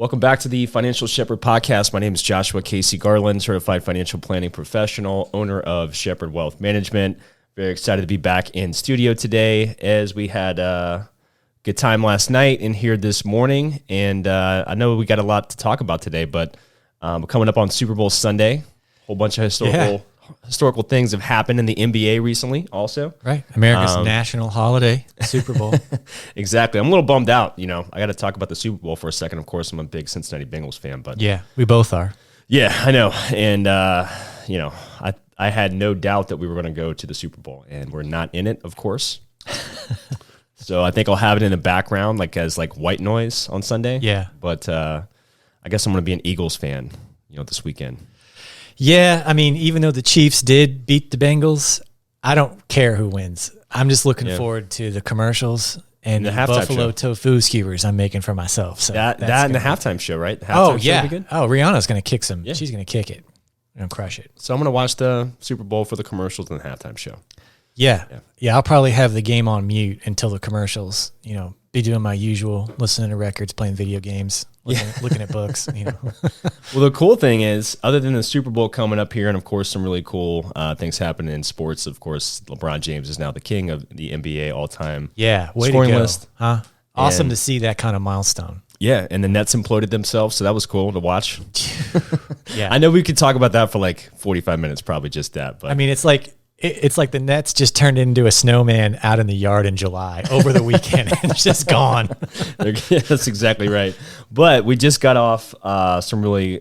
Welcome back to the Financial Shepherd Podcast. My name is Joshua Casey Garland, certified financial planning professional, owner of Shepherd Wealth Management. Very excited to be back in studio today as we had a good time last night and here this morning. And I know we got a lot to talk about today, but coming up on Super Bowl Sunday, a whole bunch of historical things have happened in the NBA recently also. Right. America's national holiday, Super Bowl. Exactly. I'm a little bummed out. You know, I got to talk about the Super Bowl for a second. Of course, I'm a big Cincinnati Bengals fan, but yeah, we both are. Yeah, I know. And, you know, I had no doubt that we were going to go to the Super Bowl, and we're not in it, of course. So I think I'll have it in the background, like as like white noise on Sunday. Yeah. But I guess I'm going to be an Eagles fan, you know, this weekend. Yeah, I mean, even though the Chiefs did beat the Bengals, I don't care who wins. I'm just looking forward to the commercials and the buffalo tofu skewers I'm making for myself. So that and the halftime show, right? The halftime show will be good? Oh, Rihanna's going to kick some. Yeah. She's going to kick it and crush it. So I'm going to watch the Super Bowl for the commercials and the halftime show. Yeah. I'll probably have the game on mute until the commercials, you know, be doing my usual, listening to records, playing video games, looking at books, you know. Well, the cool thing is, other than the Super Bowl coming up here, and of course some really cool things happening in sports, of course, LeBron James is now the king of the NBA all-time scoring list. Huh? Awesome to see that kind of milestone. Yeah, and the Nets imploded themselves, so that was cool to watch. Yeah. I know we could talk about that for like 45 minutes, probably just that. But I mean, it's like the Nets just turned into a snowman out in the yard in July over the weekend and it's just gone. That's exactly right. But we just got off some really,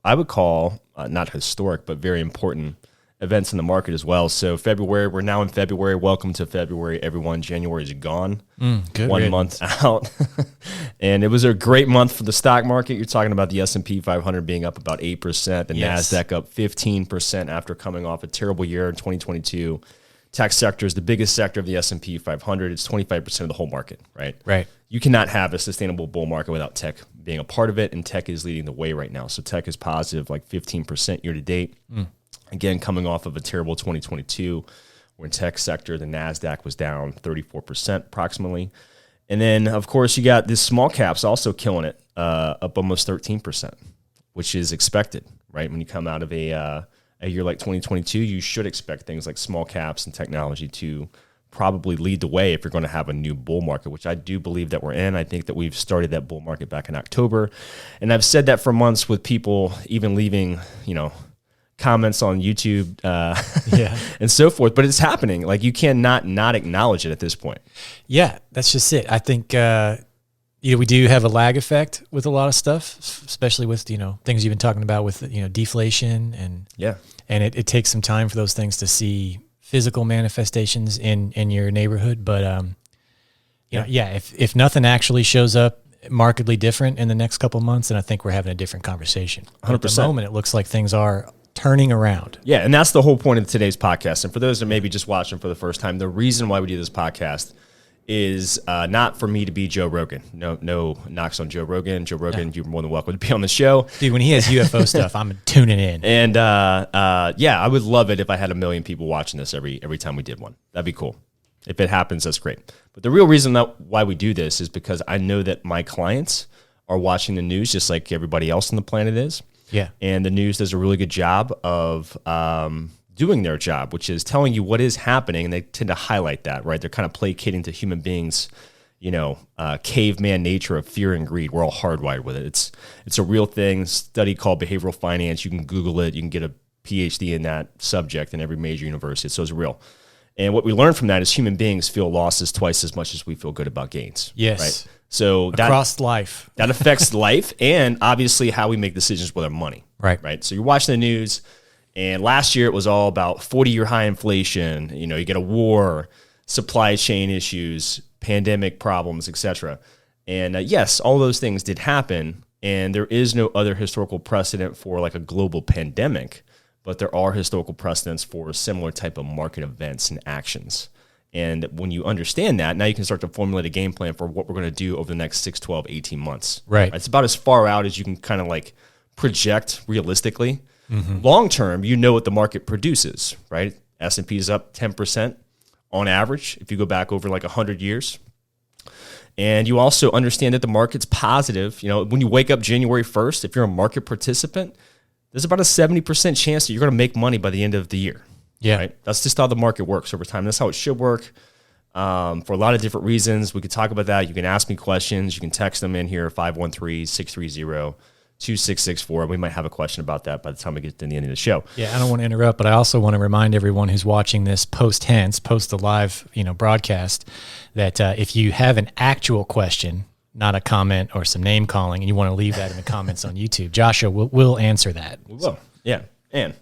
I would call, not historic, but very important events in the market as well. So February, we're now in February. Welcome to February, everyone. January is gone. Good 1 month out. And it was a great month for the stock market. You're talking about the S&P 500 being up about 8%, the NASDAQ up 15% after coming off a terrible year in 2022. Tech sector is the biggest sector of the S&P 500. It's 25% of the whole market, right? Right. You cannot have a sustainable bull market without tech being a part of it, and tech is leading the way right now. So tech is positive like 15% year to date. Again, coming off of a terrible 2022, where in tech sector, the NASDAQ was down 34% approximately. And then, of course, you got this small caps also killing it, up almost 13%, which is expected, right? When you come out of a year like 2022, you should expect things like small caps and technology to probably lead the way if you're going to have a new bull market, which I do believe that we're in. I think that we've started that bull market back in October. And I've said that for months with people even leaving, you know, comments on YouTube and so forth, but it's happening. Like you cannot not acknowledge it at this point. Yeah, that's just it. I think we do have a lag effect with a lot of stuff, especially with things you've been talking about with deflation and it takes some time for those things to see physical manifestations in your neighborhood. But if nothing actually shows up markedly different in the next couple of months, then I think we're having a different conversation. 100%. At the moment, it looks like things are turning around. Yeah, and that's the whole point of today's podcast. And for those that may be just watching for the first time, the reason why we do this podcast is not for me to be Joe Rogan. No knocks on Joe Rogan. Joe Rogan, you're more than welcome to be on the show. Dude, when he has UFO stuff, I'm tuning in. And I would love it if I had 1 million people watching this every time we did one. That'd be cool. If it happens, that's great. But the real reason why we do this is because I know that my clients are watching the news just like everybody else on the planet is. Yeah. And the news does a really good job of doing their job, which is telling you what is happening. And they tend to highlight that, right? They're kind of placating to human beings, caveman nature of fear and greed. We're all hardwired with it. It's a real thing. Study called behavioral finance. You can Google it. You can get a PhD in that subject in every major university. So it's real. And what we learn from that is human beings feel losses twice as much as we feel good about gains. Yes. Right? So across life. That affects life and obviously how we make decisions with our money. Right. So you're watching the news, and last year it was all about 40-year high inflation. You get a war, supply chain issues, pandemic problems, etc. And yes, all those things did happen, and there is no other historical precedent for like a global pandemic, but there are historical precedents for similar type of market events and actions. And when you understand that, now you can start to formulate a game plan for what we're going to do over the next 6, 12, 18 months. Right. It's about as far out as you can kind of like project realistically. Mm-hmm. Long term, you know what the market produces, right? S&P is up 10% on average if you go back over like 100 years. And you also understand that the market's positive. You know, when you wake up January 1st, if you're a market participant, there's about a 70% chance that you're going to make money by the end of the year. Yeah. Right? That's just how the market works over time. That's how it should work for a lot of different reasons. We could talk about that. You can ask me questions. You can text them in here, 513-630-2664. We might have a question about that by the time we get to the end of the show. Yeah, I don't want to interrupt, but I also want to remind everyone who's watching this post the live, broadcast, that if you have an actual question, not a comment or some name calling, and you want to leave that in the comments on YouTube, Joshua will answer that. We will. Yeah. And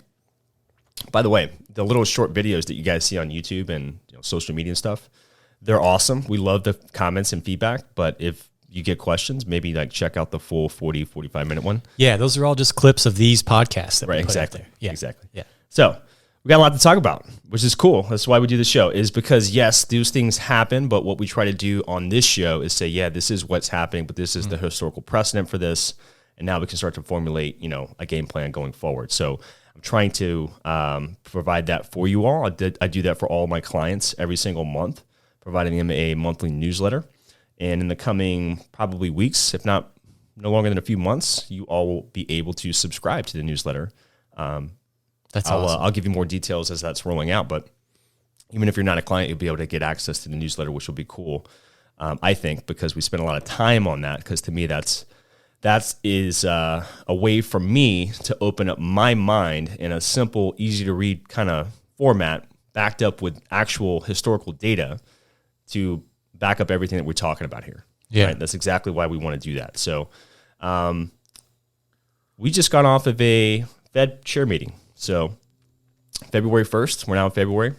by the way, the little short videos that you guys see on YouTube and social media and stuff, they're awesome. We love the comments and feedback, but if you get questions, maybe like check out the full 40, 45-minute one. Yeah, those are all just clips of these podcasts that we put exactly. out there. Yeah. Exactly. Yeah. So we got a lot to talk about, which is cool. That's why we do the show, is because, yes, those things happen, but what we try to do on this show is say, yeah, this is what's happening, but this is the historical precedent for this, and now we can start to formulate, a game plan going forward. So I'm trying to provide that for you all. I do that for all my clients every single month, providing them a monthly newsletter. And in the coming probably weeks, if not no longer than a few months, you all will be able to subscribe to the newsletter. That's awesome. I'll give you more details as that's rolling out. But even if you're not a client, you'll be able to get access to the newsletter, which will be cool, I think, because we spend a lot of time on that. Because to me, that is a way for me to open up my mind in a simple, easy to read kind of format, backed up with actual historical data to back up everything that we're talking about here. Yeah. Right? That's exactly why we want to do that. So we just got off of a Fed chair meeting. So February 1st, we're now in February.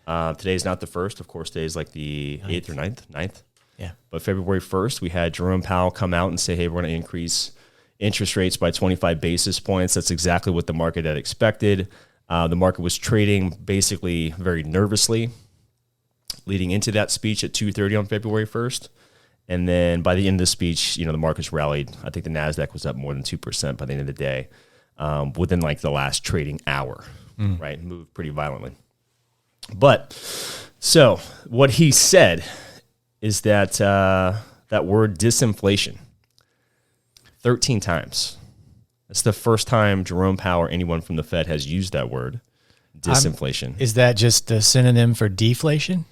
Today is not the 1st. Of course, today is like the 8th or 9th. Yeah. But February 1st, we had Jerome Powell come out and say, hey, we're going to increase interest rates by 25 basis points. That's exactly what the market had expected. The market was trading basically very nervously leading into that speech at 2:30 on February 1st. And then by the end of the speech, the markets rallied. I think the NASDAQ was up more than 2% by the end of the day within like the last trading hour, right? Moved pretty violently. But so what he said is that that word disinflation 13 times. That's the first time Jerome Powell or anyone from the Fed has used that word, disinflation. Is that just a synonym for deflation?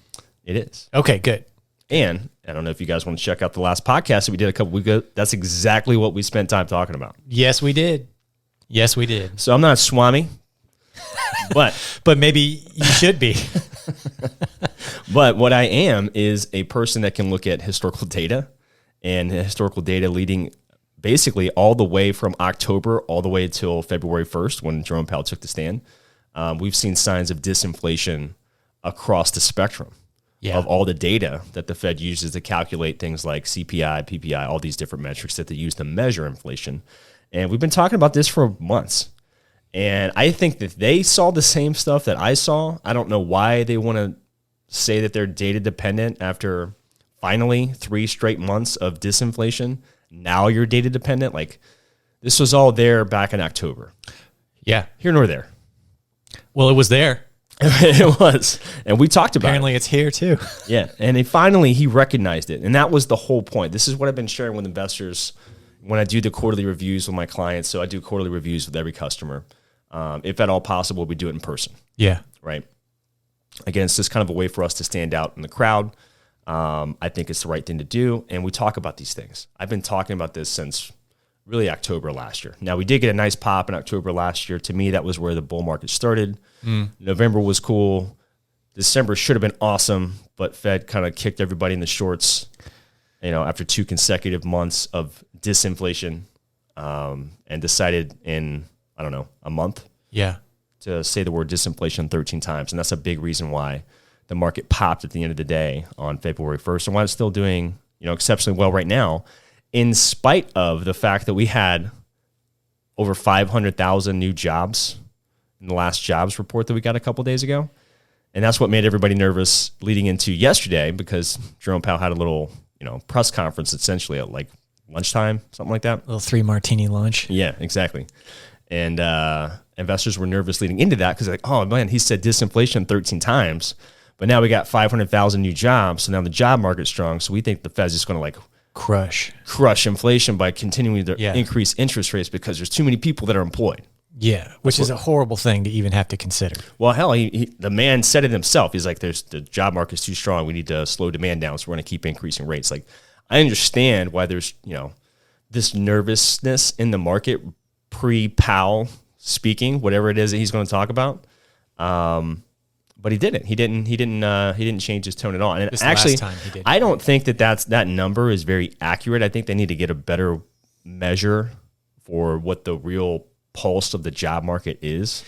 It is. Okay, good. And I don't know if you guys want to check out the last podcast that we did a couple weeks ago. That's exactly what we spent time talking about. Yes, we did. Yes, we did. So I'm not a Swami, but maybe you should be. But what I am is a person that can look at historical data and historical data leading basically all the way from October all the way till February 1st when Jerome Powell took the stand. We've seen signs of disinflation across the spectrum of all the data that the Fed uses to calculate things like CPI, PPI, all these different metrics that they use to measure inflation. And we've been talking about this for months. And I think that they saw the same stuff that I saw. I don't know why they want to say that they're data dependent after finally 3 straight months of disinflation. Now you're data dependent. Like this was all there back in October. Yeah. Here nor there. Well, it was there. It was. And we talked about Apparently it's here too. Yeah. And he recognized it. And that was the whole point. This is what I've been sharing with investors when I do the quarterly reviews with my clients. So I do quarterly reviews with every customer. If at all possible, we do it in person. Yeah. Right. Again, it's just kind of a way for us to stand out in the crowd. I think it's the right thing to do. And we talk about these things. I've been talking about this since really October last year. Now, we did get a nice pop in October last year. To me, that was where the bull market started. November was cool. December should have been awesome, but Fed kind of kicked everybody in the shorts, after 2 consecutive months of disinflation, and decided in, I don't know, a month to say the word disinflation 13 times. And that's a big reason why the market popped at the end of the day on February 1st and why it's still doing, exceptionally well right now, in spite of the fact that we had over 500,000 new jobs in the last jobs report that we got a couple days ago. And that's what made everybody nervous leading into yesterday, because Jerome Powell had a little, press conference essentially at like lunchtime, something like that. A little 3 martini lunch. Yeah, exactly. And investors were nervous leading into that because like, oh man, he said disinflation 13 times. But now we got 500,000 new jobs. So now the job market's strong. So we think the Fed's just going to like crush inflation by continuing to increase interest rates because there's too many people that are employed. Yeah, which is a horrible thing to even have to consider. Well, hell, the man said it himself. He's like, the job market's too strong. We need to slow demand down. So we're going to keep increasing rates. Like, I understand why there's, this nervousness in the market pre-Powell speaking, whatever it is that he's going to talk about. But he didn't. He didn't change his tone at all. And actually, I don't think that number is very accurate. I think they need to get a better measure for what the real pulse of the job market is.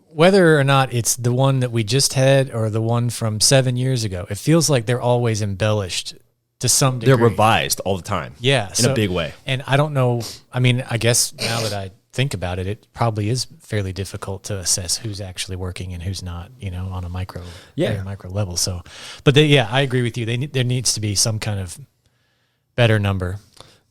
Whether or not it's the one that we just had or the one from 7 years ago, it feels like they're always embellished to some degree. They're revised all the time. Yeah. In a big way. And I don't know. I mean, I guess now that I think about it, it probably is fairly difficult to assess who's actually working and who's not, on a micro level. So, but I agree with you. There needs to be some kind of better number.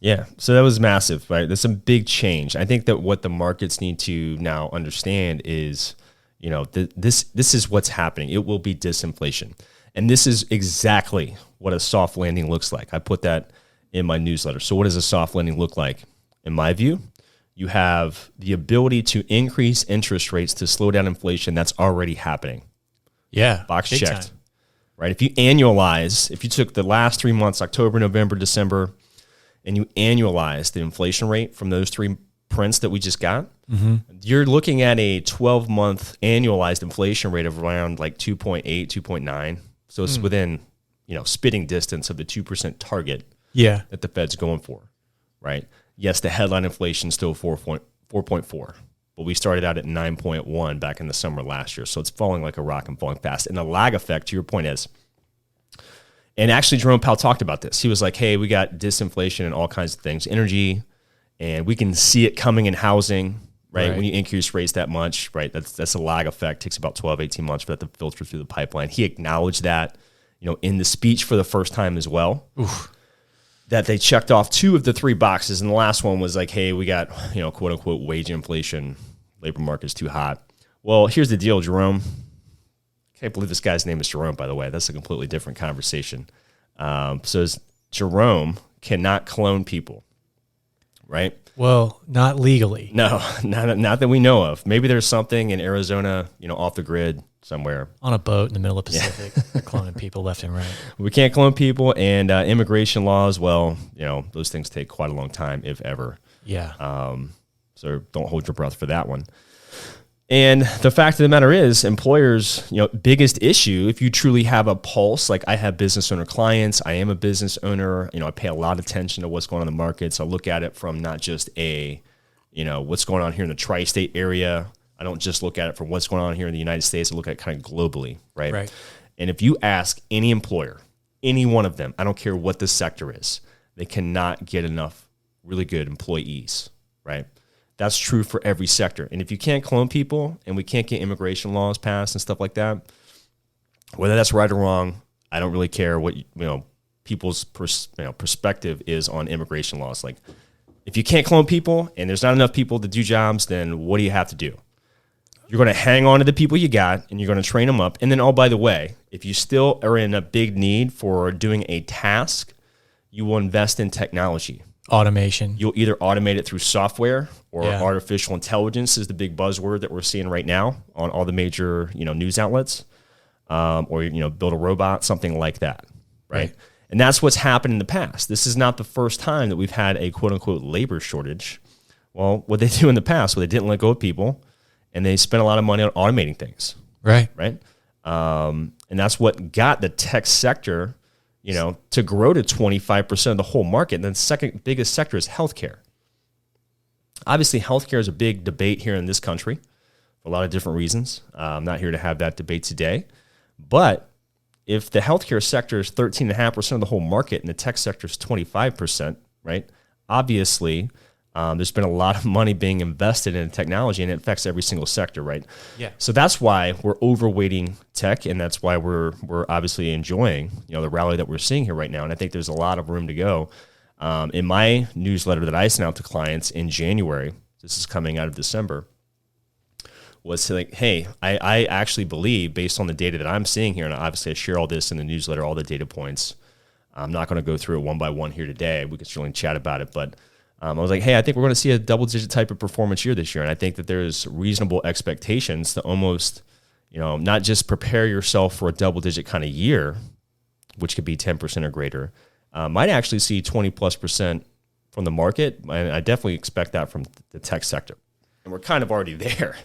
Yeah, so that was massive, right? There's some big change. I think that what the markets need to now understand is, this is what's happening. It will be disinflation. And this is exactly what a soft landing looks like. I put that in my newsletter. So what does a soft landing look like? In my view, you have the ability to increase interest rates to slow down inflation. That's already happening. Yeah, box checked, right? If you took the last 3 months, October, November, December, and you annualize the inflation rate from those three prints that we just got, you're looking at a 12-month annualized inflation rate of around like 2.8, 2.9. So it's within, spitting distance of the 2% target that the Fed's going for, right? Yes, the headline inflation is still 4.4, but we started out at 9.1 back in the summer last year. So it's falling like a rock and falling fast. And the lag effect, to your point, is, and actually, Jerome Powell talked about this. He was like, hey, we got disinflation and all kinds of things, energy, and we can see it coming in housing, right? When you increase rates that much, right? That's a lag effect. It takes about 12, 18 months for that to filter through the pipeline. He acknowledged that, in the speech for the first time as well, that they checked off 2 of the 3 boxes. And the last one was like, hey, we got, quote unquote, wage inflation. Labor market's too hot. Well, here's the deal, Jerome. Can't believe this guy's name is Jerome, by the way. That's a completely different conversation. So Jerome cannot clone people, right? Well, not legally. No, not that we know of. Maybe there's something in Arizona, off the grid somewhere. On a boat in the middle of the Pacific, cloning people left and right. We can't clone people, and immigration laws, well, those things take quite a long time, if ever. Yeah. So don't hold your breath for that one. And the fact of the matter is, employers, biggest issue, if you truly have a pulse, like I have business owner clients, I am a business owner, I pay a lot of attention to what's going on in the markets. I look at it from not just what's going on here in the tri-state area. I don't just look at it from what's going on here in the United States. I look at it kind of globally, right? Right. And if you ask any employer, any one of them, I don't care what the sector is, they cannot get enough really good employees, right? That's true for every sector. And if you can't clone people and we can't get immigration laws passed and stuff like that, whether that's right or wrong, I don't really care what people's perspective is on immigration laws. Like, if you can't clone people and there's not enough people to do jobs, then what do you have to do? You're going to hang on to the people you got and you're going to train them up. And then, oh, by the way, if you still are in a big need for doing a task, you will invest in technology. Automation. You'll either automate it through software or artificial intelligence is the big buzzword that we're seeing right now on all the major, news outlets, or, build a robot, something like that. Right. And that's what's happened in the past. This is not the first time that we've had a quote unquote labor shortage. Well, what they do in the past, they didn't let go of people and they spent a lot of money on automating things. Right. Right. And that's what got the tech sector to grow to 25% of the whole market. And then the second biggest sector is healthcare. Obviously, healthcare is a big debate here in this country for a lot of different reasons. I'm not here to have that debate today. But if the healthcare sector is 13.5% of the whole market and the tech sector is 25%, right? Obviously, there's been a lot of money being invested in technology and it affects every single sector, right? Yeah. So that's why we're overweighting tech, and that's why we're obviously enjoying the rally that we're seeing here right now. And I think there's a lot of room to go. In my newsletter that I sent out to clients in January, this is coming out of December, was like, hey, I actually believe, based on the data that I'm seeing here, and obviously I share all this in the newsletter, all the data points. I'm not going to go through it one by one here today. We can certainly chat about it, but I was like, hey, I think we're going to see a double-digit type of performance year this year, and I think that there's reasonable expectations to almost, not just prepare yourself for a double-digit kind of year, which could be 10% or greater. Might actually see 20+% from the market, and I definitely expect that from the tech sector. And we're kind of already there,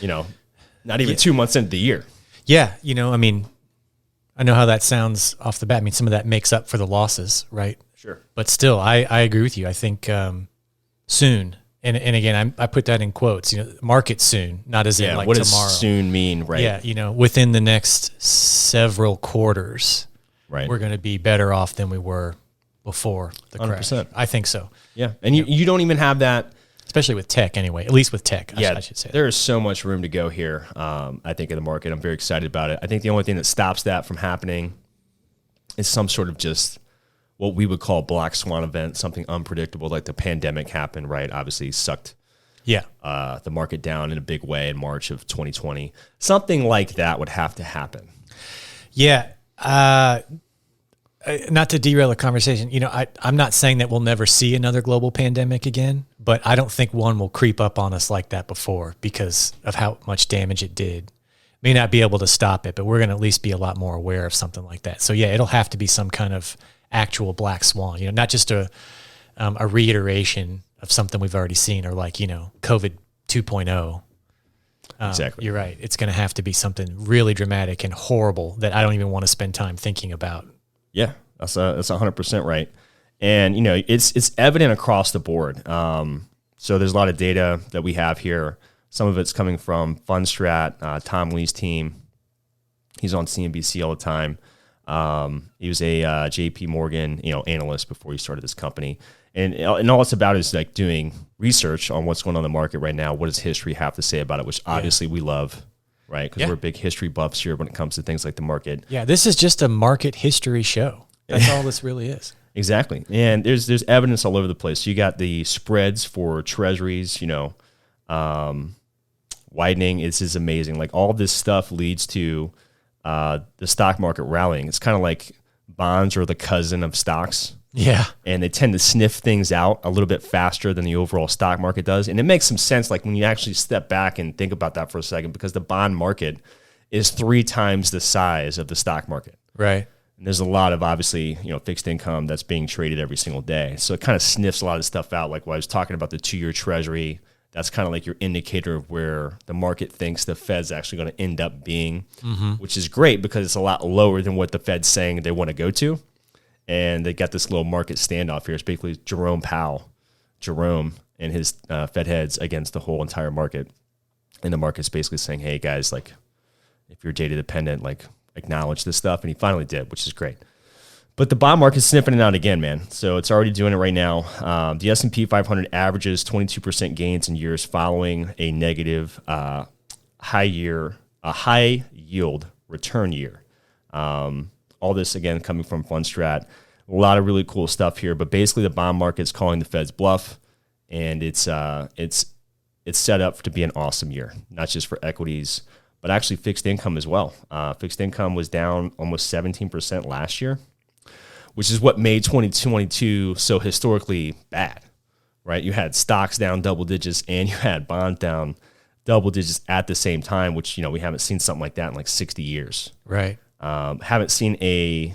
not even 2 months into the year. Yeah, I know how that sounds off the bat. I mean, some of that makes up for the losses, right? Sure. But still, I agree with you. I think soon, and again, I put that in quotes, market soon, not as in like what tomorrow. Does soon mean, right? Yeah, within the next several quarters, right, we're going to be better off than we were before the 100%. Crash. I think so. Yeah, and you don't even have that. Especially with tech anyway, at least with tech, I should say. There is so much room to go here, I think, in the market. I'm very excited about it. I think the only thing that stops that from happening is some sort of just what we would call black swan event, something unpredictable, like the pandemic happened, right? Obviously sucked the market down in a big way in March of 2020. Something like that would have to happen. Yeah. Not to derail the conversation, I'm not saying that we'll never see another global pandemic again, but I don't think one will creep up on us like that before because of how much damage it did. May not be able to stop it, but we're going to at least be a lot more aware of something like that. So yeah, it'll have to be some kind of actual black swan, not just a reiteration of something we've already seen or like, COVID 2.0. Exactly. You're right. It's going to have to be something really dramatic and horrible that I don't even want to spend time thinking about. Yeah, that's 100% right. And, it's evident across the board. So there's a lot of data that we have here. Some of it's coming from Fundstrat, Tom Lee's team. He's on CNBC all the time. He was a JP Morgan, analyst before he started this company. And all it's about is like doing research on what's going on in the market right now. What does history have to say about it, which obviously we love. Right, because we're big history buffs here when it comes to things like the market. Yeah, this is just a market history show. That's all this really is. Exactly, and there's evidence all over the place. So you got the spreads for treasuries, widening. This is amazing. Like all this stuff leads to the stock market rallying. It's kind of like bonds are the cousin of stocks. Yeah. And they tend to sniff things out a little bit faster than the overall stock market does. And it makes some sense, like when you actually step back and think about that for a second, because the bond market is 3 times the size of the stock market. Right. And there's a lot of, obviously, fixed income that's being traded every single day. So it kind of sniffs a lot of stuff out. Like when I was talking about the 2-year treasury, that's kind of like your indicator of where the market thinks the Fed's actually going to end up being, which is great because it's a lot lower than what the Fed's saying they want to go to. And they got this little market standoff here. It's basically Jerome Powell, and his Fed heads against the whole entire market. And the market's basically saying, hey, guys, like, if you're data dependent, like, acknowledge this stuff. And he finally did, which is great. But the bond market's sniffing it out again, man. So it's already doing it right now. The S&P 500 averages 22% gains in years following a negative high yield return year. All this, again, coming from Fundstrat. A lot of really cool stuff here, but basically the bond market's calling the Fed's bluff, and it's set up to be an awesome year, not just for equities, but actually fixed income as well. Fixed income was down almost 17% last year, which is what made 2022 so historically bad, right? You had stocks down double digits, and you had bonds down double digits at the same time, which, we haven't seen something like that in like 60 years. Right. Haven't seen a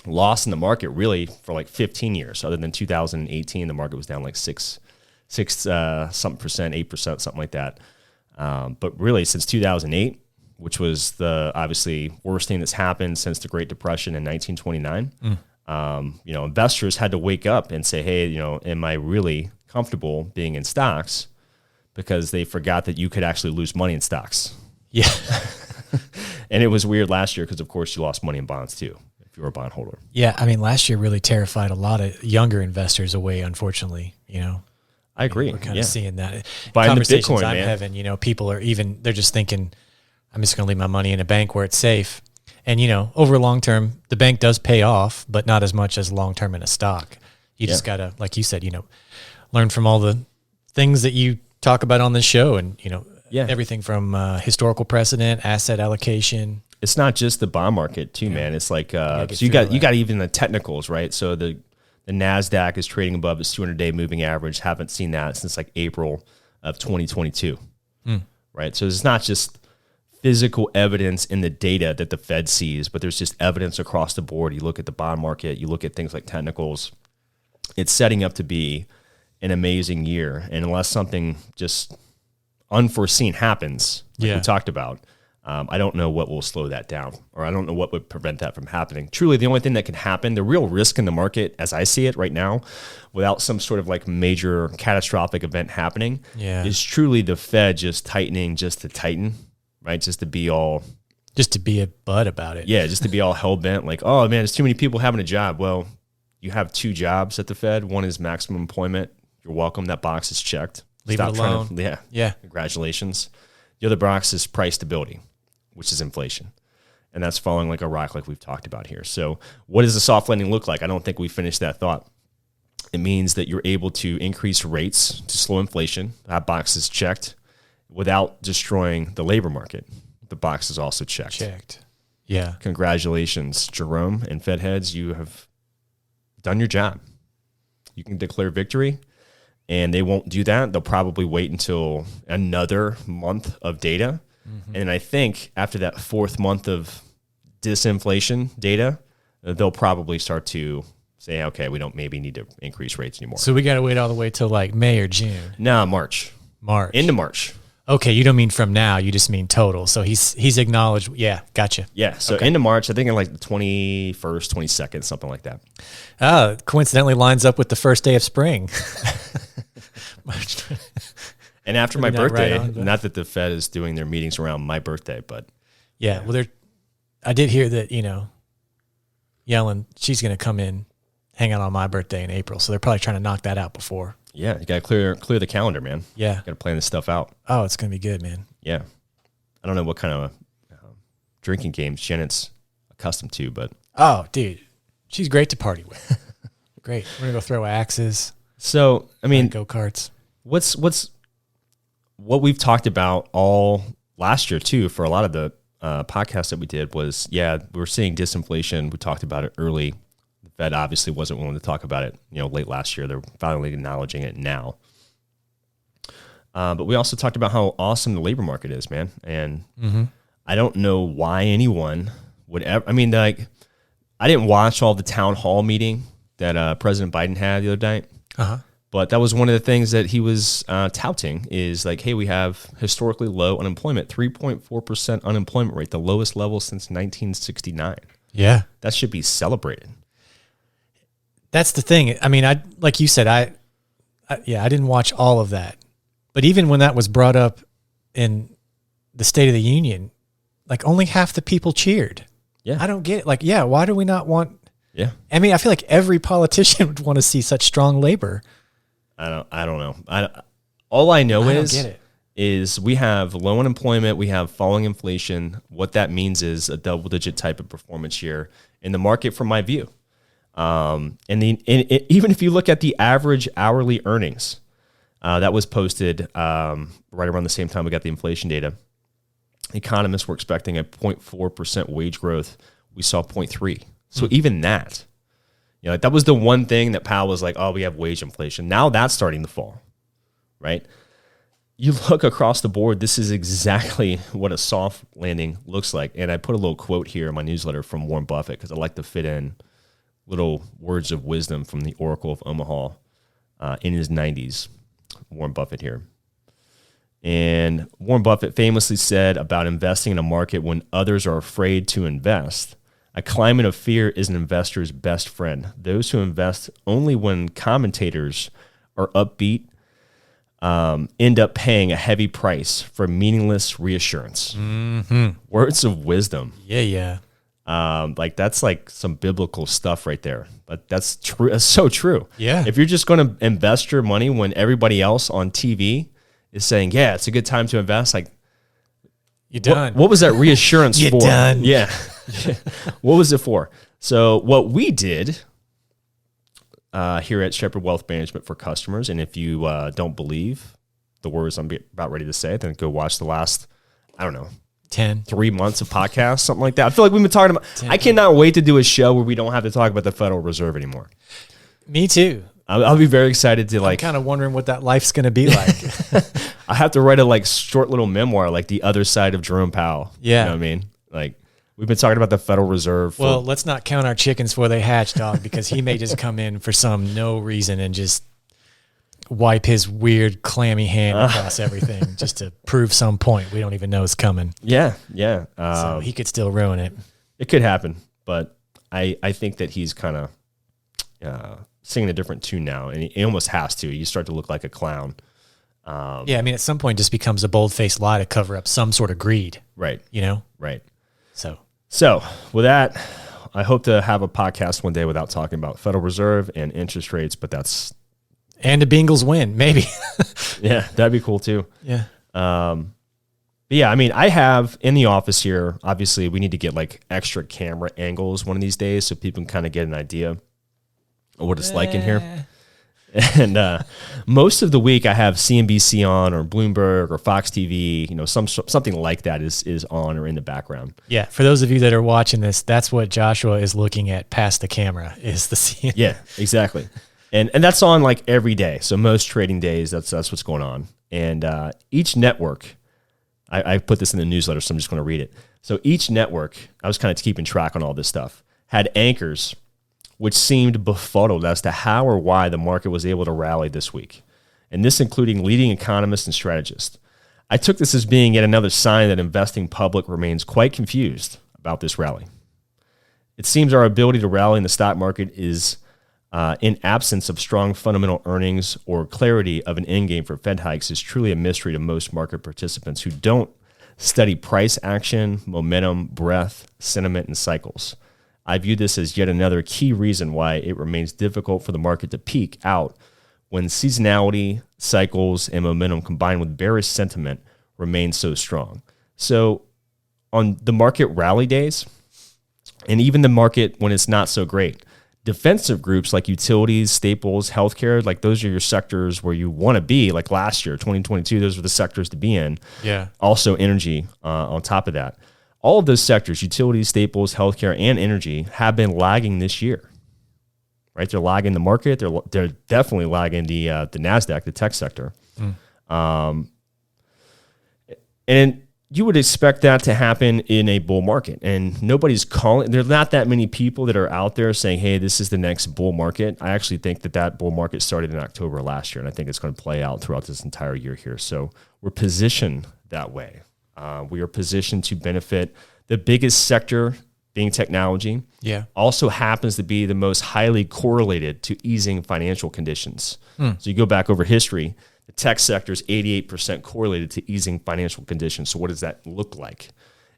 loss in the market really for like 15 years. Other than 2018, the market was down like six something percent, 8%, something like that. But really since 2008, which was the obviously worst thing that's happened since the Great Depression in 1929, investors had to wake up and say, hey, am I really comfortable being in stocks? Because they forgot that you could actually lose money in stocks. Yeah. And it was weird last year because, of course, you lost money in bonds too if you were a bondholder. Yeah, I mean, last year really terrified a lot of younger investors away, unfortunately, I agree. We're kind of seeing that. Buying conversations the Bitcoin, I'm man. having, people are they're just thinking, I'm just going to leave my money in a bank where it's safe. And, over long term, the bank does pay off, but not as much as long term in a stock. You just got to, like you said, learn from all the things that you talk about on this show and, everything from historical precedent, asset allocation. It's not just the bond market too, man. It's like so you got even the technicals, right? So the NASDAQ is trading above its 200-day moving average. Haven't seen that since like April of 2022, right? So it's not just physical evidence in the data that the Fed sees, but there's just evidence across the board. You look at the bond market, you look at things like technicals. It's setting up to be an amazing year. And unless something just unforeseen happens, like we talked about, I don't know what will slow that down, or I don't know what would prevent that from happening. Truly, the only thing that can happen, the real risk in the market, as I see it right now, without some sort of like major catastrophic event happening, is truly the Fed just tightening just to tighten, right? Just to be a bud about it. Yeah, just to be all hell bent, like, oh man, there's too many people having a job. Well, you have 2 jobs at the Fed. One is maximum employment. You're welcome. That box is checked. Leave it alone. Yeah. Congratulations. The other box is price stability, which is inflation. And that's falling like a rock, like we've talked about here. So what does a soft landing look like? I don't think we finished that thought. It means that you're able to increase rates to slow inflation. That box is checked without destroying the labor market. The box is also checked. Yeah. Congratulations, Jerome and Fed heads. You have done your job. You can declare victory, and they won't do that. They'll probably wait until another month of data. And I think after that 4th month of disinflation data, they'll probably start to say, okay, we don't maybe need to increase rates anymore. So we got to wait all the way till like May or June. No, March. Into March. Okay, you don't mean from now, you just mean total. So he's acknowledged. Yeah, gotcha. Yeah, so into March, I think in like the 21st, 22nd, something like that. Coincidentally lines up with the first day of spring. And after my birthday, not that the Fed is doing their meetings around my birthday, but well, I did hear that, Yellen, she's going to come in, hang out on my birthday in April. So they're probably trying to knock that out before. Yeah, you got to clear the calendar, man. Yeah. Got to plan this stuff out. Oh, it's going to be good, man. Yeah. I don't know what kind of drinking games Janet's accustomed to, but. Oh, dude. She's great to party with. Great. We're going to go throw axes. So, I mean. Go-karts. What we've talked about all last year, too, for a lot of the podcasts that we did was, we're seeing disinflation. We talked about it early. The Fed obviously wasn't willing to talk about it, late last year. They're finally acknowledging it now. But we also talked about how awesome the labor market is, man. And I don't know why anyone would ever. I mean, like, I didn't watch all the town hall meeting that President Biden had the other night. But that was one of the things that he was touting is like, hey, we have historically low unemployment, 3.4% unemployment rate, the lowest level since 1969. Yeah. That should be celebrated. That's the thing. I mean, like you said, I didn't watch all of that. But even when that was brought up in the State of the Union, like only half the people cheered. Yeah. I don't get it. Like, why do we not want? Yeah. I mean, I feel like every politician would want to see such strong labor. I don't know. All I know is we have low unemployment, we have falling inflation. What that means is a double-digit type of performance year in the market, from my view. And even if you look at the average hourly earnings, that was posted right around the same time we got the inflation data. Economists were expecting a 0.4% wage growth. We saw 0.3. So even that. That was the one thing that Powell was like, oh, we have wage inflation. Now that's starting to fall, right? You look across the board, this is exactly what a soft landing looks like. And I put a little quote here in my newsletter from Warren Buffett because I like to fit in little words of wisdom from the Oracle of Omaha in his 90s, Warren Buffett here. And Warren Buffett famously said about investing in a market when others are afraid to invest, a climate of fear is an investor's best friend. Those who invest only when commentators are upbeat end up paying a heavy price for meaningless reassurance. Words of wisdom. Yeah. Like that's like some biblical stuff right there. But that's true. That's so true. Yeah. If you're just going to invest your money when everybody else on TV is saying, yeah, it's a good time to invest, like, you're done. What was that reassurance for? You're done. Yeah. What was it for? So what we did here at Shepherd Wealth Management for customers, and if you don't believe the words I'm about ready to say, then go watch the last, I don't know, 3 months of podcasts, something like that. I feel like we've been talking about, 10. I cannot wait to do a show where we don't have to talk about the Federal Reserve anymore. Me too. I'll be very excited to I'm kind of wondering what that life's going to be like. I have to write a short little memoir, like the other side of Jerome Powell. Yeah. You know what I mean? Like we've been talking about the Federal Reserve. Well, let's not count our chickens before they hatch, dog, because he may just come in for no reason and just wipe his weird clammy hand across everything just to prove some point we don't even know is coming. Yeah. So he could still ruin it. It could happen, but I think that he's kind of singing a different tune now, and he almost has to. You start to look like a clown. Yeah, I mean, at some point, it just becomes a bold-faced lie to cover up some sort of greed. Right. You know? Right. So with that, I hope to have a podcast one day without talking about Federal Reserve and interest rates, but that's... And the Bengals win, maybe. Yeah, that'd be cool too. Yeah. But yeah, I mean, I have in the office here, obviously we need to get like extra camera angles one of these days so people can kind of get an idea of what it's like in here. And most of the week I have CNBC on or Bloomberg or Fox TV, you know, something like that is on or in the background. Yeah. For those of you that are watching this, that's what Joshua is looking at past the camera is the CNN. Yeah, exactly. And that's on like every day. So most trading days, that's what's going on. And each network, I put this in the newsletter, so I'm just going to read it. So each network, I was kind of keeping track on all this stuff, had anchors which seemed befuddled as to how or why the market was able to rally this week. And this including leading economists and strategists. I took this as being yet another sign that investing public remains quite confused about this rally. It seems our ability to rally in the stock market is in absence of strong fundamental earnings or clarity of an endgame for Fed hikes is truly a mystery to most market participants who don't study price action, momentum, breadth, sentiment, and cycles. I view this as yet another key reason why it remains difficult for the market to peak out when seasonality, cycles, and momentum combined with bearish sentiment remain so strong. So on the market rally days, and even the market when it's not so great, defensive groups like utilities, staples, healthcare, like those are your sectors where you want to be. Like last year, 2022, those were the sectors to be in. Yeah. Also energy on top of that. All of those sectors, utilities, staples, healthcare, and energy, have been lagging this year. Right? They're lagging the market. They're definitely lagging the NASDAQ, the tech sector. And you would expect that to happen in a bull market. And nobody's calling. There's not that many people that are out there saying, hey, this is the next bull market. I actually think that bull market started in October last year, and I think it's going to play out throughout this entire year here. So we're positioned that way. We are positioned to benefit. The biggest sector being technology also happens to be the most highly correlated to easing financial conditions. So you go back over history, the tech sector is 88% correlated to easing financial conditions. So what does that look like?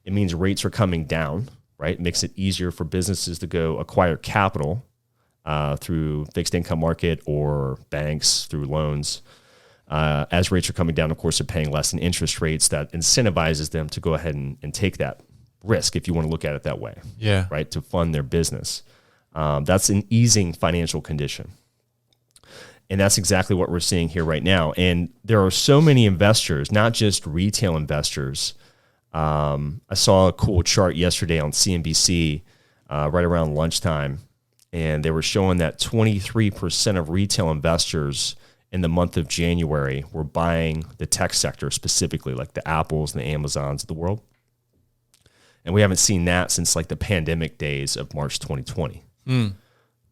It means rates are coming down, right? It makes it easier for businesses to go acquire capital through fixed income market or banks through loans. As rates are coming down, of course, they're paying less in interest rates. That incentivizes them to go ahead and take that risk, if you want to look at it that way. Yeah. Right, to fund their business. That's an easing financial condition. And that's exactly what we're seeing here right now. And there are so many investors, not just retail investors. I saw a cool chart yesterday on CNBC right around lunchtime, and they were showing that 23% of retail investors in the month of January were buying the tech sector specifically, like the Apples and the Amazons of the world. And we haven't seen that since like the pandemic days of March 2020.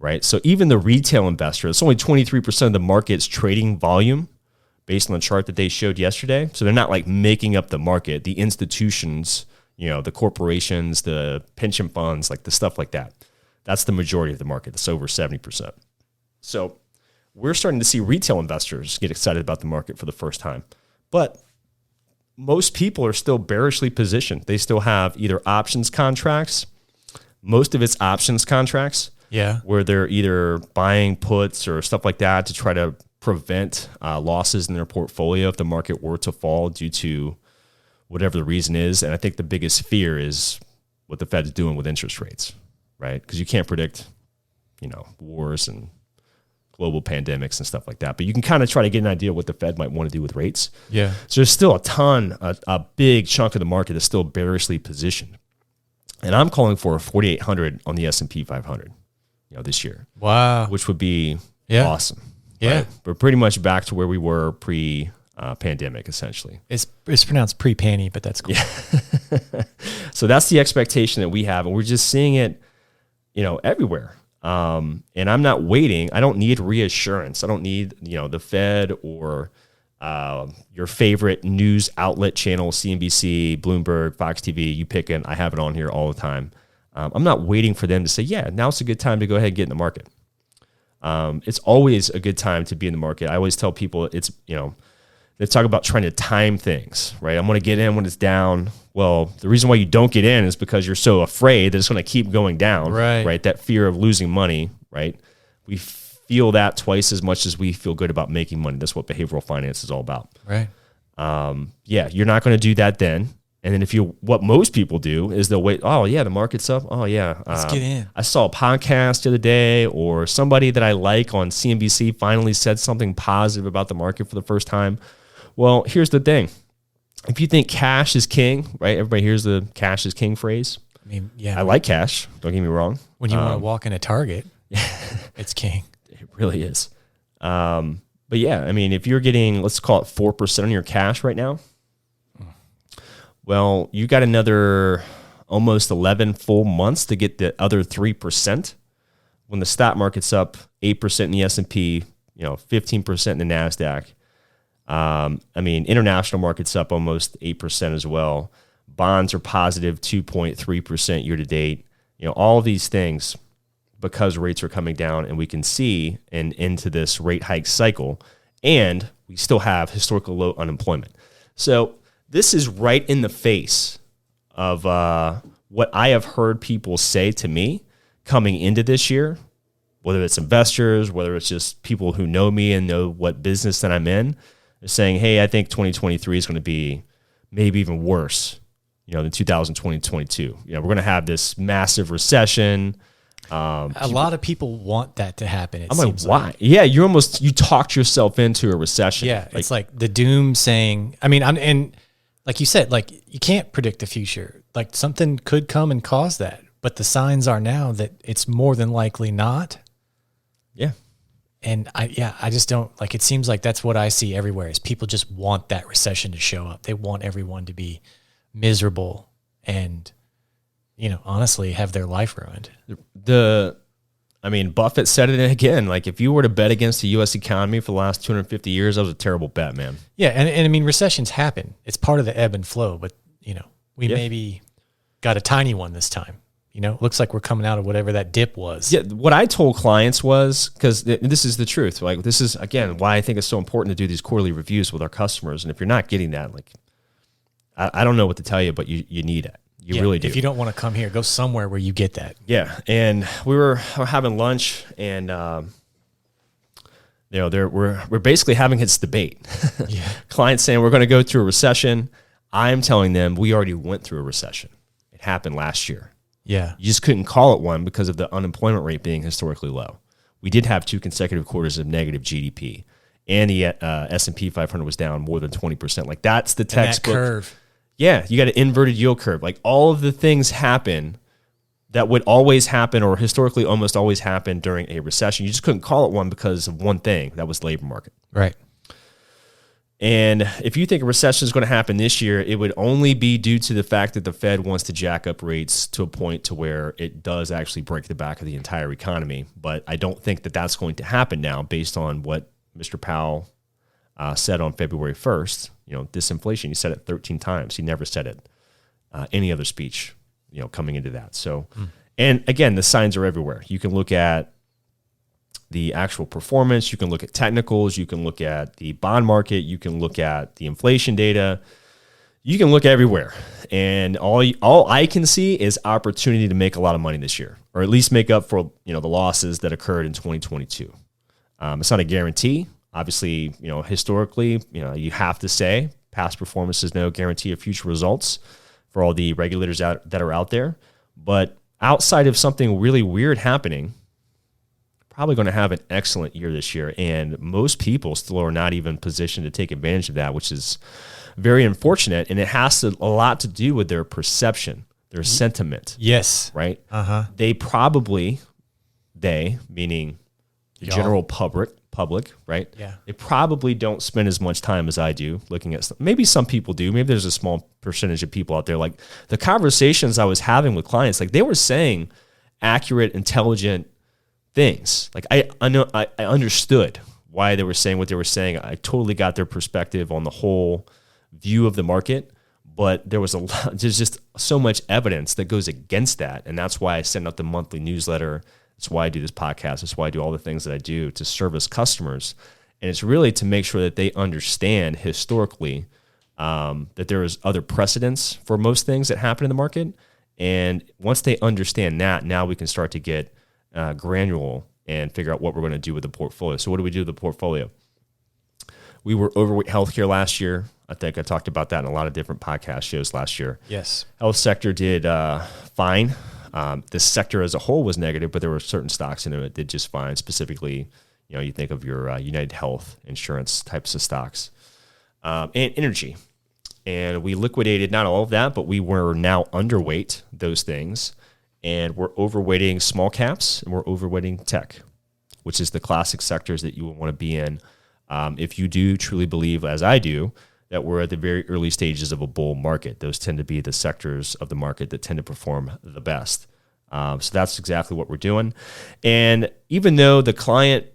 Right? So even the retail investor, it's only 23% of the market's trading volume based on the chart that they showed yesterday. So they're not like making up the market. The institutions, you know, the corporations, the pension funds, like the stuff like that. That's the majority of the market. That's over 70%. So we're starting to see retail investors get excited about the market for the first time. But most people are still bearishly positioned. They still have either options contracts, most of it's options contracts, where they're either buying puts or stuff like that to try to prevent losses in their portfolio if the market were to fall due to whatever the reason is. And I think the biggest fear is what the Fed is doing with interest rates, right? Because you can't predict, you know, wars and global pandemics and stuff like that. But you can kind of try to get an idea of what the Fed might want to do with rates. Yeah. So there's still a big chunk of the market that's still bearishly positioned. And I'm calling for a 4,800 on the S&P 500, this year. Wow. Which would be awesome. Yeah. Right? We're pretty much back to where we were pre-pandemic, essentially. It's pronounced pre-panty, but that's cool. Yeah. So that's the expectation that we have. And we're just seeing it, everywhere. And I'm not waiting. I don't need reassurance. I don't need, the Fed or your favorite news outlet channel, CNBC, Bloomberg, Fox TV. You pick it. I have it on here all the time. I'm not waiting for them to say, yeah, now's a good time to go ahead and get in the market. It's always a good time to be in the market. I always tell people it's, they talk about trying to time things, right? I'm going to get in when it's down. Well, the reason why you don't get in is because you're so afraid that it's going to keep going down, right? That fear of losing money, right? We feel that twice as much as we feel good about making money. That's what behavioral finance is all about. Right. Yeah, you're not going to do that then. And then what most people do is they'll wait. Oh yeah, the market's up. Oh yeah, let's get in. I saw a podcast the other day, or somebody that I like on CNBC finally said something positive about the market for the first time. Well, here's the thing. If you think cash is king, right? Everybody hears the cash is king phrase. I mean, yeah. I like cash. Don't get me wrong. When you want to walk in a Target, it's king. It really is. But yeah, I mean, if you're getting, let's call it 4% on your cash right now, well, you got another almost 11 full months to get the other 3%. When the stock market's up 8% in the S&P, 15% in the NASDAQ. I mean, international markets up almost 8% as well. Bonds are positive 2.3% year to date. All of these things, because rates are coming down and we can see into this rate hike cycle, and we still have historical low unemployment. So this is right in the face of what I have heard people say to me coming into this year, whether it's investors, whether it's just people who know me and know what business that I'm in. They're saying, hey, I think 2023 is going to be maybe even worse, than 2022. We're going to have this massive recession. A lot of people want that to happen. I'm like, why? Yeah, you talked yourself into a recession. Yeah, it's like the doom saying, and like you said, like you can't predict the future. Like something could come and cause that, but the signs are now that it's more than likely not. Yeah. And I just don't it seems like that's what I see everywhere is people just want that recession to show up. They want everyone to be miserable and, honestly have their life ruined. Buffett said it again. Like if you were to bet against the U.S. economy for the last 250 years, that was a terrible bet, man. Yeah. And recessions happen. It's part of the ebb and flow, but we maybe got a tiny one this time. Looks like we're coming out of whatever that dip was. Yeah, what I told clients was, because this is the truth, like this is, again, why I think it's so important to do these quarterly reviews with our customers. And if you're not getting that, I don't know what to tell you, but you need it. You really do. If you don't want to come here, go somewhere where you get that. Yeah, and we were having lunch, and we're basically having this debate. Yeah. Clients saying we're going to go through a recession. I'm telling them we already went through a recession. It happened last year. Yeah. You just couldn't call it one because of the unemployment rate being historically low. We did have 2 consecutive quarters of negative GDP, and the S&P 500 was down more than 20%. Like that's the textbook. And that curve. Yeah, you got an inverted yield curve. Like all of the things happen that would always happen or historically almost always happen during a recession. You just couldn't call it one because of one thing. That was the labor market. Right. And if you think a recession is going to happen this year, it would only be due to the fact that the Fed wants to jack up rates to a point to where it does actually break the back of the entire economy. But I don't think that that's going to happen now based on what Mr. Powell said on February 1st. Disinflation, he said it 13 times. He never said it any other speech, coming into that. So, and again, the signs are everywhere. You can look at the actual performance. You can look at technicals. You can look at the bond market. You can look at the inflation data. You can look everywhere. And all I can see is opportunity to make a lot of money this year, or at least make up for, the losses that occurred in 2022. It's not a guarantee. Obviously, historically, you have to say past performance is no guarantee of future results for all the regulators that are out there. But outside of something really weird happening, probably going to have an excellent year this year. And most people still are not even positioned to take advantage of that, which is very unfortunate. And it has a lot to do with their perception, their sentiment. Yes. Right? Uh-huh. They, meaning the general public, right? Yeah. They probably don't spend as much time as I do looking at maybe some people do. Maybe there's a small percentage of people out there. Like the conversations I was having with clients, like they were saying accurate, intelligent things. Like I understood why they were saying what they were saying. I totally got their perspective on the whole view of the market, but there's just so much evidence that goes against that. And that's why I send out the monthly newsletter. That's why I do this podcast. That's why I do all the things that I do to service customers. And it's really to make sure that they understand historically that there is other precedents for most things that happen in the market. And once they understand that, now we can start to get granular and figure out what we're going to do with the portfolio. So what do we do with the portfolio? We were overweight healthcare last year. I think I talked about that in a lot of different podcast shows last year. Yes. Health sector did fine. The sector as a whole was negative, but there were certain stocks in it that did just fine. Specifically, you think of your United Health insurance types of stocks, and energy. And we liquidated not all of that, but we were now underweight those things, and we're overweighting small caps and we're overweighting tech, which is the classic sectors that you would want to be in if you do truly believe, as I do, that we're at the very early stages of a bull market. Those tend to be the sectors of the market that tend to perform the best. So that's exactly what we're doing. And even though the client,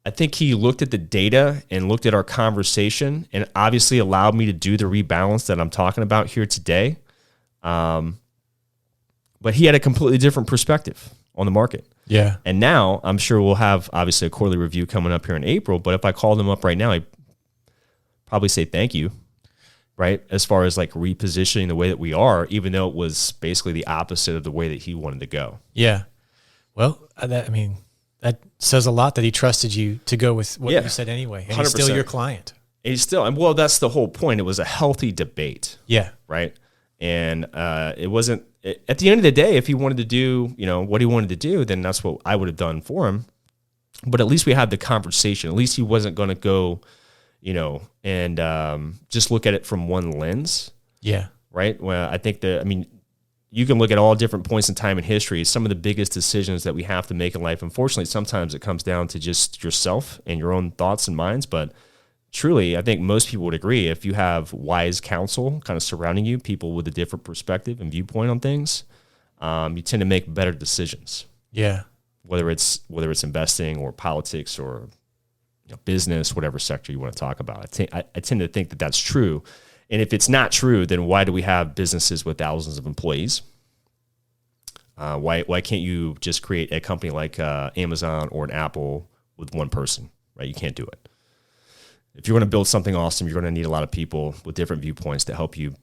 I think he looked at the data and looked at our conversation and obviously allowed me to do the rebalance that I'm talking about here today. But he had a completely different perspective on the market. Yeah. And now I'm sure we'll have obviously a quarterly review coming up here in April, but if I called him up right now, I'd probably say thank you, right? As far as like repositioning the way that we are, even though it was basically the opposite of the way that he wanted to go. Yeah. Well, that says a lot that he trusted you to go with what you said anyway. And 100%. He's still your client. Well, that's the whole point. It was a healthy debate. Yeah. Right. And it wasn't, at the end of the day, if he wanted to do, what he wanted to do, then that's what I would have done for him. But at least we had the conversation. At least he wasn't going to go, and just look at it from one lens. Yeah. Right. Well, I think you can look at all different points in time in history. Some of the biggest decisions that we have to make in life, unfortunately, sometimes it comes down to just yourself and your own thoughts and minds. But truly, I think most people would agree, if you have wise counsel kind of surrounding you, people with a different perspective and viewpoint on things, you tend to make better decisions. Yeah. Whether it's investing or politics or business, whatever sector you want to talk about. I tend to think that that's true. And if it's not true, then why do we have businesses with thousands of employees? Why can't you just create a company like Amazon or an Apple with one person, right? You can't do it. If you're going to build something awesome, you're going to need a lot of people with different viewpoints to help you,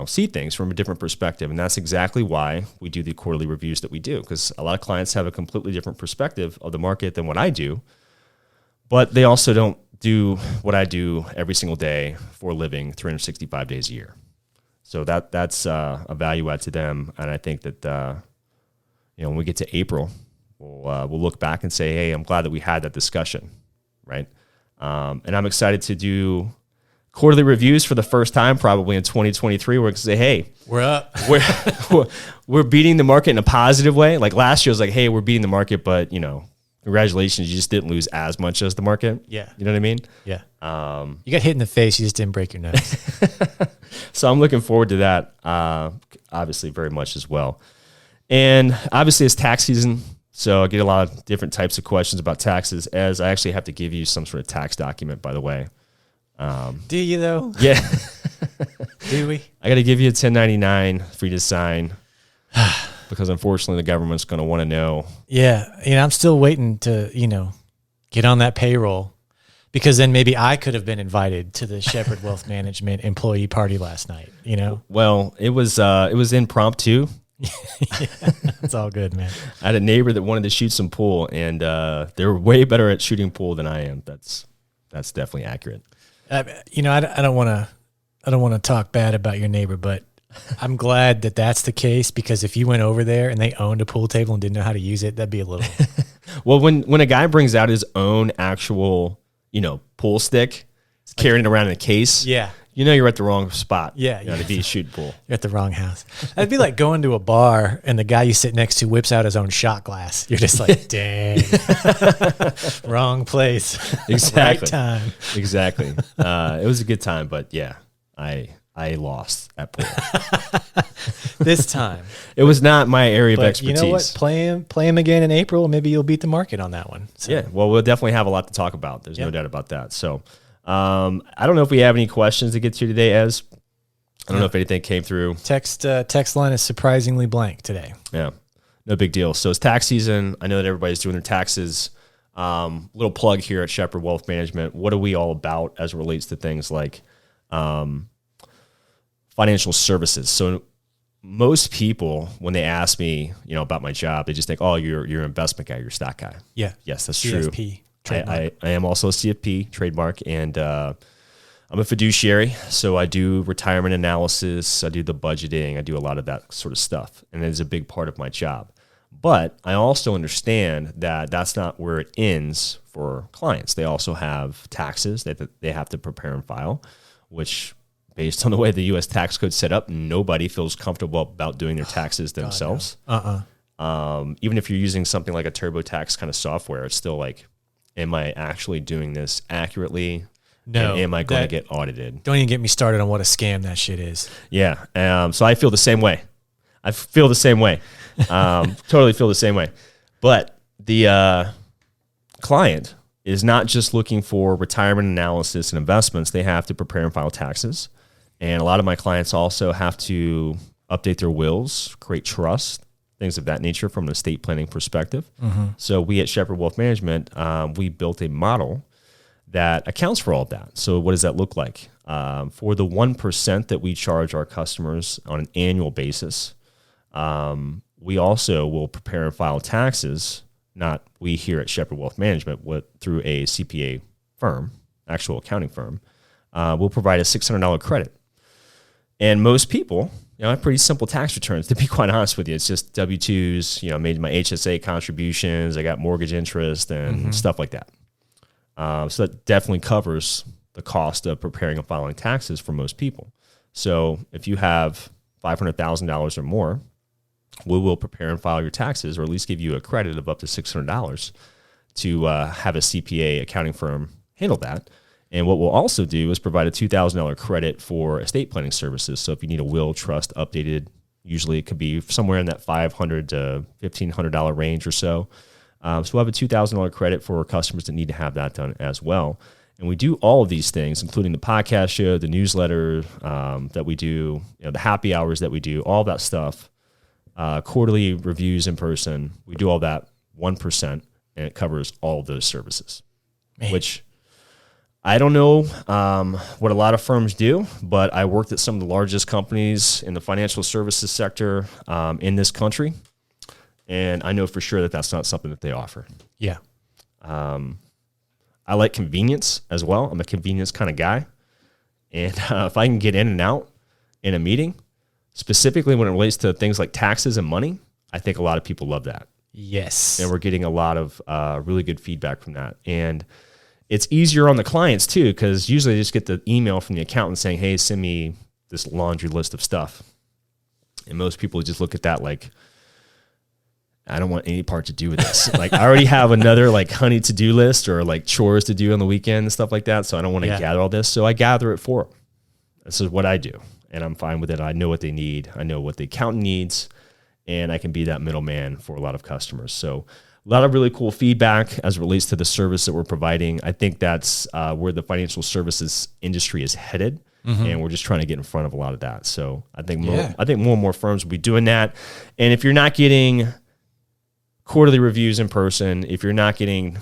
see things from a different perspective. And that's exactly why we do the quarterly reviews that we do, because a lot of clients have a completely different perspective of the market than what I do, but they also don't do what I do every single day for a living, 365 days a year. So that's a value add to them. And I think that, when we get to April, we'll look back and say, hey, I'm glad that we had that discussion, right? And I'm excited to do quarterly reviews for the first time, probably in 2023. We're going to say, hey, we're up. we're beating the market in a positive way. Like last year, it was like, hey, we're beating the market, but congratulations, you just didn't lose as much as the market. Yeah. You know what I mean? Yeah. You got hit in the face, you just didn't break your nose. So I'm looking forward to that, obviously, very much as well. And obviously, it's tax season, so I get a lot of different types of questions about taxes, as I actually have to give you some sort of tax document, by the way. Do you, though? Yeah. Do we? I got to give you a 1099 for you to sign. Because unfortunately, the government's going to want to know. Yeah. I'm still waiting to, get on that payroll, because then maybe I could have been invited to the Shepherd Wealth Management employee party last night, Well, it was impromptu. Yeah, it's all good, man. I had a neighbor that wanted to shoot some pool, and they're way better at shooting pool than I am. That's definitely accurate. I don't want to talk bad about your neighbor, but I'm glad that that's the case, because if you went over there and they owned a pool table and didn't know how to use it, that'd be a little. Well, when a guy brings out his own actual, pool stick, carrying it around in a case. Yeah. You're at the wrong spot. Yeah. To be a shooting pool. You're at the wrong house. That'd be like going to a bar and the guy you sit next to whips out his own shot glass. You're just like, dang, wrong place. Exactly. Right time. Exactly. It was a good time, but yeah, I lost at pool. This time. It was not my area of expertise. You know what? Play him again in April. Maybe you'll beat the market on that one. So. Yeah. Well, we'll definitely have a lot to talk about. There's no doubt about that. So, I don't know if we have any questions to get to today, Ez. I don't know if anything came through. Text line is surprisingly blank today. Yeah. No big deal. So it's tax season. I know that everybody's doing their taxes. Little plug here at Shepherd Wealth Management. What are we all about as it relates to things like financial services? So most people, when they ask me, about my job, they just think, oh, you're an investment guy, you're a stock guy. Yeah. Yes, that's CFP. true. I am also a CFP trademark, and I'm a fiduciary. So I do retirement analysis. I do the budgeting. I do a lot of that sort of stuff. And it is a big part of my job. But I also understand that that's not where it ends for clients. They also have taxes that they have to prepare and file, which based on the way the U.S. tax code is set up, nobody feels comfortable about doing their taxes themselves. Even if you're using something like a TurboTax kind of software, it's still like, am I actually doing this accurately? No. And am I going to get audited? Don't even get me started on what a scam that shit is. Yeah. So I feel the same way. Totally feel the same way. But the client is not just looking for retirement analysis and investments. They have to prepare and file taxes. And a lot of my clients also have to update their wills, create trust, things of that nature from an estate planning perspective. So we at Shepherd Wealth Management, we built a model that accounts for all of that. So what does that look like? For the 1% that we charge our customers on an annual basis, we also will prepare and file taxes, not we here at Shepherd Wealth Management, through a CPA firm, actual accounting firm. We'll provide a $600 credit. And most people, have pretty simple tax returns, to be quite honest with you. It's just W-2s, made my HSA contributions, I got mortgage interest and stuff like that. So that definitely covers the cost of preparing and filing taxes for most people. So if you have $500,000 or more, we will prepare and file your taxes, or at least give you a credit of up to $600 to have a CPA accounting firm handle that. And what we'll also do is provide a $2,000 credit for estate planning services. So if you need a will, trust updated, usually it could be somewhere in that $500 to $1,500 range or so. So we'll have a $2,000 credit for customers that need to have that done as well. And we do all of these things, including the podcast show, the newsletter that we do, the happy hours that we do, all that stuff, quarterly reviews in person. We do all that 1%, and it covers all of those services, which I don't know what a lot of firms do, but I worked at some of the largest companies in the financial services sector in this country. And I know for sure that that's not something that they offer. Yeah. I like convenience as well. I'm a convenience kind of guy. And if I can get in and out in a meeting, specifically when it relates to things like taxes and money, I think a lot of people love that. Yes. And we're getting a lot of really good feedback from that. And it's easier on the clients too, because usually they just get the email from the accountant saying, hey, send me this laundry list of stuff. And most people just look at that like, I don't want any part to do with this. Like I already have another like honey to-do list or like chores to do on the weekend and stuff like that. So I don't want to gather all this. So I gather it for them. This is what I do. And I'm fine with it. I know what they need. I know what the accountant needs. And I can be that middleman for a lot of customers. So a lot of really cool feedback as it relates to the service that we're providing. I think that's where the financial services industry is headed. And we're just trying to get in front of a lot of that. So I think more and more firms will be doing that. And if you're not getting quarterly reviews in person, if you're not getting,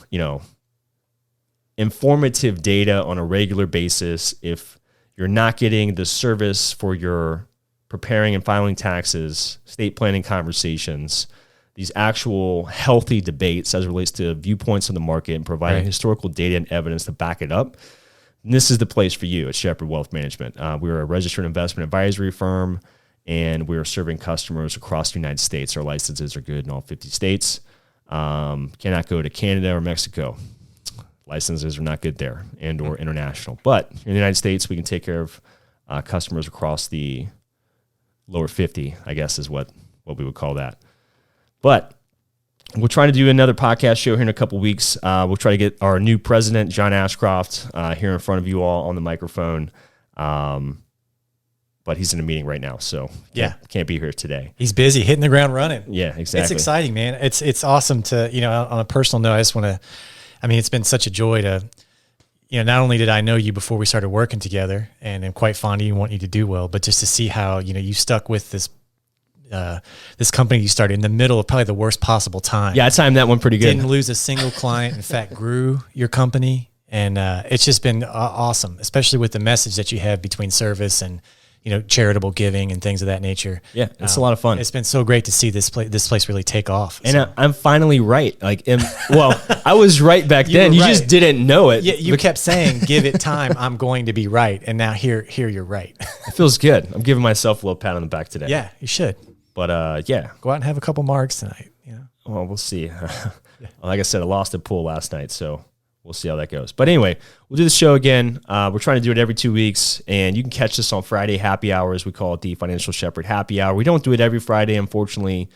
informative data on a regular basis, if you're not getting the service for your preparing and filing taxes, estate planning conversations, these actual healthy debates as it relates to viewpoints of the market and providing historical data and evidence to back it up, this is the place for you at Shepherd Wealth Management. We're a registered investment advisory firm, and we're serving customers across the United States. Our licenses are good in all 50 states. Cannot go to Canada or Mexico. Licenses are not good there, and or international. But in the United States, we can take care of customers across the lower 50, I guess is what we would call that. But we'll try to do another podcast show here in a couple weeks. We'll try to get our new president, John Ashcroft, here in front of you all on the microphone. But he's in a meeting right now, so can't be here today. He's busy hitting the ground running. Yeah, exactly. It's exciting, man. It's awesome to, on a personal note, I just want to, it's been such a joy to, not only did I know you before we started working together and I'm quite fond of you and want you to do well, but just to see how, you stuck with this company you started in the middle of probably the worst possible time. Yeah, I timed that one pretty good. Didn't lose a single client. In fact, grew your company. And it's just been awesome, especially with the message that you have between service and, charitable giving and things of that nature. Yeah, it's a lot of fun. It's been so great to see this place really take off. And I'm finally right. I was right back then. You just didn't know it. Yeah, you kept saying, give it time, I'm going to be right. And now here you're right. It feels good. I'm giving myself a little pat on the back today. Yeah, you should. But go out and have a couple marks tonight. Well, we'll see. Like I said, I lost a pool last night, so we'll see how that goes. But anyway, we'll do the show again. We're trying to do it every 2 weeks, and you can catch this on Friday happy hours. We call it the Financial Shepherd Happy Hour. We don't do it every Friday, unfortunately.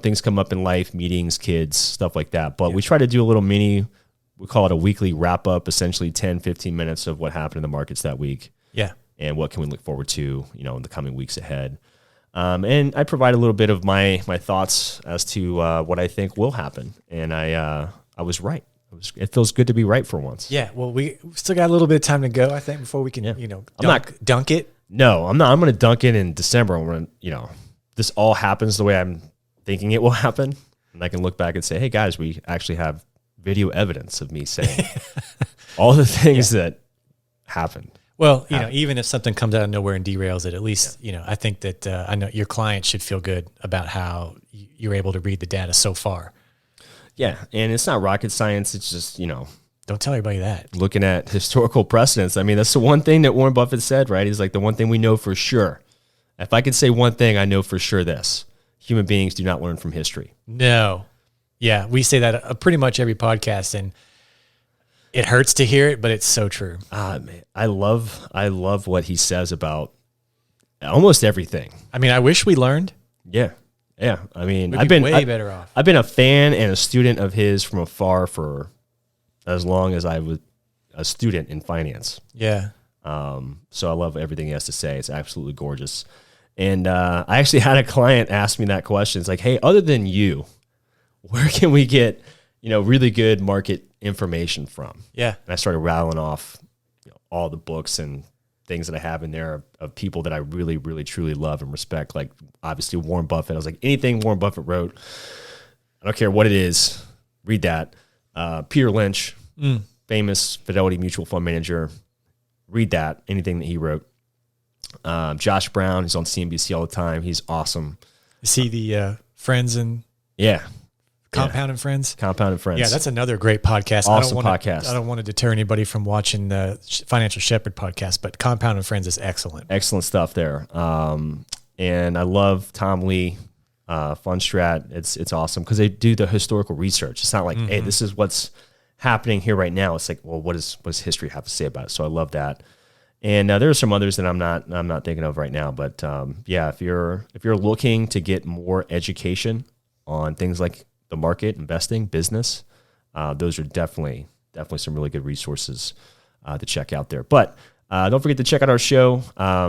Things come up in life, meetings, kids, stuff like that. But we try to do a little mini, we call it a weekly wrap-up, essentially 10, 15 minutes of what happened in the markets that week. Yeah. And what can we look forward to, in the coming weeks ahead. And I provide a little bit of my thoughts as to what I think will happen. And I was right. It feels good to be right for once. Yeah. Well, we still got a little bit of time to go, I think, before we can, dunk it. No, I'm not. I'm going to dunk it in December when, this all happens the way I'm thinking it will happen. And I can look back and say, hey, guys, we actually have video evidence of me saying all the things that happened. Well, even if something comes out of nowhere and derails it, at least, I think that I know your client should feel good about how you're able to read the data so far. Yeah, and it's not rocket science. It's just, Don't tell everybody that. Looking at historical precedents. That's the one thing that Warren Buffett said, right? He's like, the one thing we know for sure. If I could say one thing, I know for sure this. Human beings do not learn from history. No. Yeah, we say that pretty much every podcast, and it hurts to hear it, but it's so true. Man, I love what he says about almost everything. I wish we learned. Yeah. Yeah. I've been way better off. I've been a fan and a student of his from afar for as long as I was a student in finance. Yeah. So I love everything he has to say. It's absolutely gorgeous. And I actually had a client ask me that question. It's like, hey, other than you, where can we get, really good market information from? Yeah. And I started rattling off all the books and things that I have in there of people that I really, really, truly love and respect. Like obviously Warren Buffett. I was like, anything Warren Buffett wrote, I don't care what it is, read that. Peter Lynch, famous Fidelity mutual fund manager, read that, anything that he wrote. Josh Brown, he's on CNBC all the time. He's awesome. Is he the Friends and Compound and Friends? Compound and Friends. Yeah, that's another great podcast. Awesome podcast. I don't want to deter anybody from watching the Financial Shepherd podcast, but Compound and Friends is excellent. Excellent stuff there. And I love Tom Lee, Fundstrat. It's awesome because they do the historical research. It's not like, hey, this is what's happening here right now. It's like, well, what does history have to say about it? So I love that. And there are some others that I'm not thinking of right now. But if you're looking to get more education on things like the market, investing, business, those are definitely some really good resources to check out there. But don't forget to check out our show.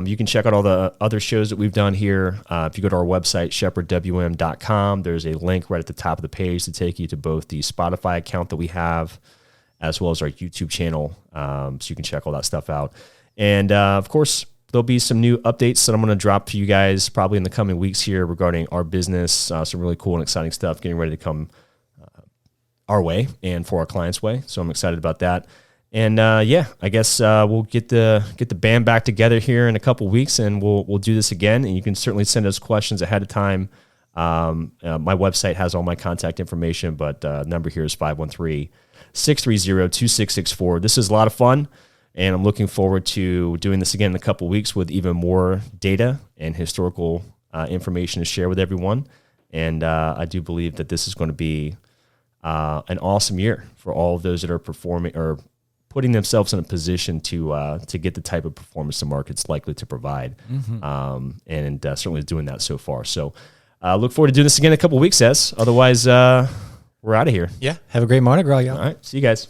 You can check out all the other shows that we've done here. If you go to our website, shepherdwm.com, there's a link right at the top of the page to take you to both the Spotify account that we have as well as our YouTube channel. So you can check all that stuff out. And of course, there'll be some new updates that I'm going to drop to you guys probably in the coming weeks here regarding our business, some really cool and exciting stuff getting ready to come our way and for our clients' way. So I'm excited about that. And I guess we'll get the band back together here in a couple weeks, and we'll do this again. And you can certainly send us questions ahead of time. My website has all my contact information, but number here is 513-630-2664. This is a lot of fun. And I'm looking forward to doing this again in a couple of weeks with even more data and historical information to share with everyone. And I do believe that this is going to be an awesome year for all of those that are performing or putting themselves in a position to get the type of performance the market's likely to provide, and certainly doing that so far. So look forward to doing this again in a couple of weeks, otherwise we're out of here. Yeah, have a great Mardi Gras, y'all. All right, see you guys.